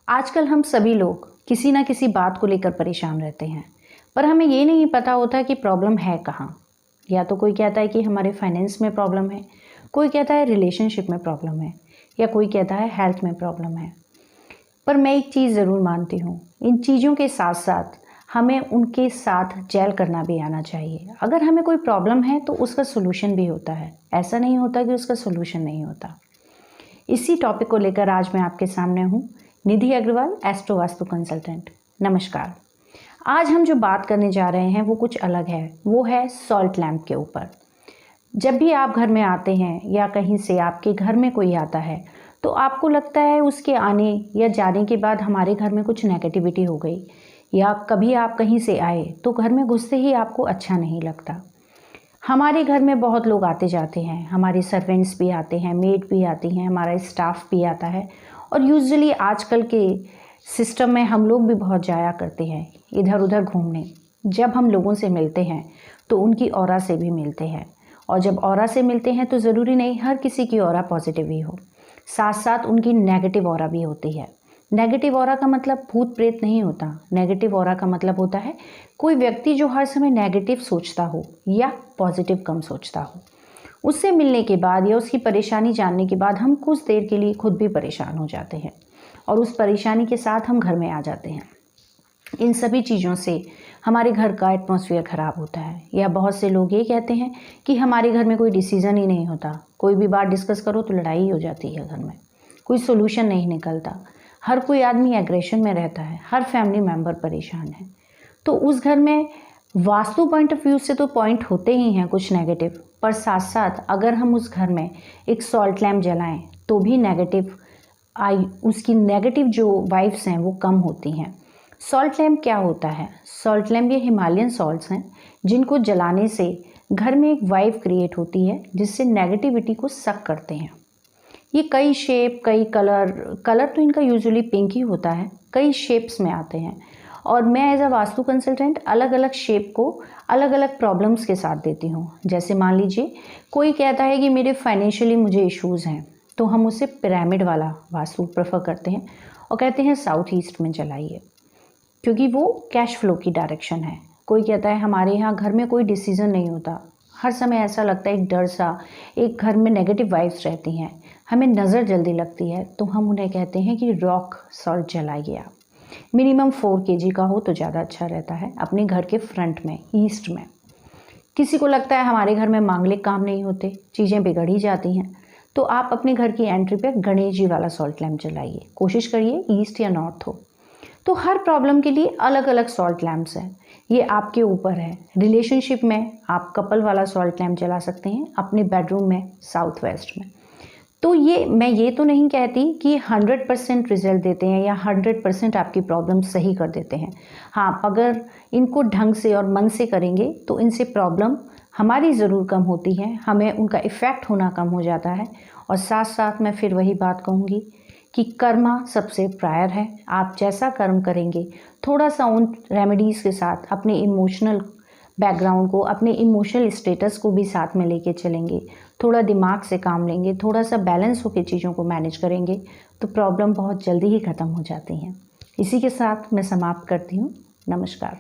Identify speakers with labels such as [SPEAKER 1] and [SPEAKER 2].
[SPEAKER 1] आजकल हम सभी लोग किसी ना किसी बात को लेकर परेशान रहते हैं, पर हमें ये नहीं पता होता कि प्रॉब्लम है कहाँ। या तो कोई कहता है कि हमारे फाइनेंस में प्रॉब्लम है, कोई कहता है रिलेशनशिप में प्रॉब्लम है, या कोई कहता है हेल्थ में प्रॉब्लम है। पर मैं एक चीज़ ज़रूर मानती हूँ, इन चीज़ों के साथ साथ हमें उनके साथ जेल करना भी आना चाहिए। अगर हमें कोई प्रॉब्लम है तो उसका सोल्यूशन भी होता है, ऐसा नहीं होता कि उसका सोल्यूशन नहीं होता। इसी टॉपिक को लेकर आज मैं आपके सामने हूँ, निधि अग्रवाल, एस्ट्रो वास्तु कंसल्टेंट। नमस्कार। आज हम जो बात करने जा रहे हैं वो कुछ अलग है, वो है सॉल्ट लैम्प के ऊपर। जब भी आप घर में आते हैं या कहीं से आपके घर में कोई आता है तो आपको लगता है उसके आने या जाने के बाद हमारे घर में कुछ नेगेटिविटी हो गई, या कभी आप कहीं से आए तो घर में घुसते ही आपको अच्छा नहीं लगता। हमारे घर में बहुत लोग आते जाते हैं, हमारे सर्वेंट्स भी आते हैं, मेड भी आती हैं, हमारा स्टाफ भी आता है, और यूजुअली आजकल के सिस्टम में हम लोग भी बहुत जाया करते हैं इधर उधर घूमने। जब हम लोगों से मिलते हैं तो उनकी ऑरा से भी मिलते हैं, और जब ऑरा से मिलते हैं तो ज़रूरी नहीं हर किसी की ऑरा पॉजिटिव ही हो, साथ साथ उनकी नेगेटिव ऑरा भी होती है। नेगेटिव ऑरा का मतलब भूत प्रेत नहीं होता। नेगेटिव ऑरा का मतलब होता है कोई व्यक्ति जो हर समय नेगेटिव सोचता हो या पॉजिटिव कम सोचता हो। उससे मिलने के बाद या उसकी परेशानी जानने के बाद हम कुछ देर के लिए खुद भी परेशान हो जाते हैं, और उस परेशानी के साथ हम घर में आ जाते हैं। इन सभी चीज़ों से हमारे घर का एटमॉस्फेयर ख़राब होता है। या बहुत से लोग ये कहते हैं कि हमारे घर में कोई डिसीज़न ही नहीं होता, कोई भी बात डिस्कस करो तो लड़ाई ही हो जाती है, घर में कोई सोल्यूशन नहीं निकलता, हर कोई आदमी एग्रेशन में रहता है, हर फैमिली मेम्बर परेशान है। तो उस घर में वास्तु पॉइंट ऑफ व्यू से तो पॉइंट होते ही हैं कुछ नेगेटिव, पर साथ साथ अगर हम उस घर में एक सॉल्ट लैम्प जलाएं तो भी उसकी नेगेटिव जो वाइब्स हैं वो कम होती हैं। सॉल्ट लैम्प क्या होता है? सॉल्ट लैम्प ये हिमालयन सॉल्ट्स हैं जिनको जलाने से घर में एक वाइब क्रिएट होती है जिससे नेगेटिविटी को सक करते हैं। ये कई शेप, कई कलर तो इनका यूजुअली पिंक ही होता है, कई शेप्स में आते हैं, और मैं एज अ वास्तु कंसल्टेंट अलग अलग शेप को अलग अलग प्रॉब्लम्स के साथ देती हूँ। जैसे मान लीजिए कोई कहता है कि मेरे फाइनेंशियली मुझे इश्यूज़ हैं, तो हम उसे पिरामिड वाला वास्तु प्रेफर करते हैं और कहते हैं साउथ ईस्ट में जलाइए, क्योंकि वो कैश फ्लो की डायरेक्शन है। कोई कहता है हमारे यहाँ घर में कोई डिसीज़न नहीं होता, हर समय ऐसा लगता है एक डर सा, एक घर में नेगेटिव वाइब्स रहती हैं, हमें नज़र जल्दी लगती है, तो हम उन्हें कहते हैं कि रॉक सॉल्ट जलाइए आप। मिनिमम 4 kg का हो तो ज़्यादा अच्छा रहता है, अपने घर के फ्रंट में, ईस्ट में। किसी को लगता है हमारे घर में मांगलिक काम नहीं होते, चीज़ें बिगड़ ही जाती हैं, तो आप अपने घर की एंट्री पे गणेश जी वाला सॉल्ट लैम्प जलाइए। कोशिश करिए ईस्ट या नॉर्थ हो। तो हर प्रॉब्लम के लिए अलग अलग सॉल्ट लैम्प्स हैं, ये आपके ऊपर है। रिलेशनशिप में आप कपल वाला सॉल्ट लैम्प जला सकते हैं अपने बेडरूम में, साउथ वेस्ट में। तो मैं ये तो नहीं कहती कि 100% रिजल्ट देते हैं या 100% आपकी प्रॉब्लम सही कर देते हैं। हाँ, अगर इनको ढंग से और मन से करेंगे तो इनसे प्रॉब्लम हमारी ज़रूर कम होती है, हमें उनका इफ़ेक्ट होना कम हो जाता है। और साथ साथ मैं फिर वही बात कहूँगी कि कर्मा सबसे प्रायर है। आप जैसा कर्म करेंगे, थोड़ा सा उन रेमेडीज़ के साथ अपने इमोशनल बैकग्राउंड को, अपने इमोशनल स्टेटस को भी साथ में लेके चलेंगे, थोड़ा दिमाग से काम लेंगे, थोड़ा सा बैलेंस होकर चीज़ों को मैनेज करेंगे, तो प्रॉब्लम बहुत जल्दी ही ख़त्म हो जाती हैं। इसी के साथ मैं समाप्त करती हूँ। नमस्कार।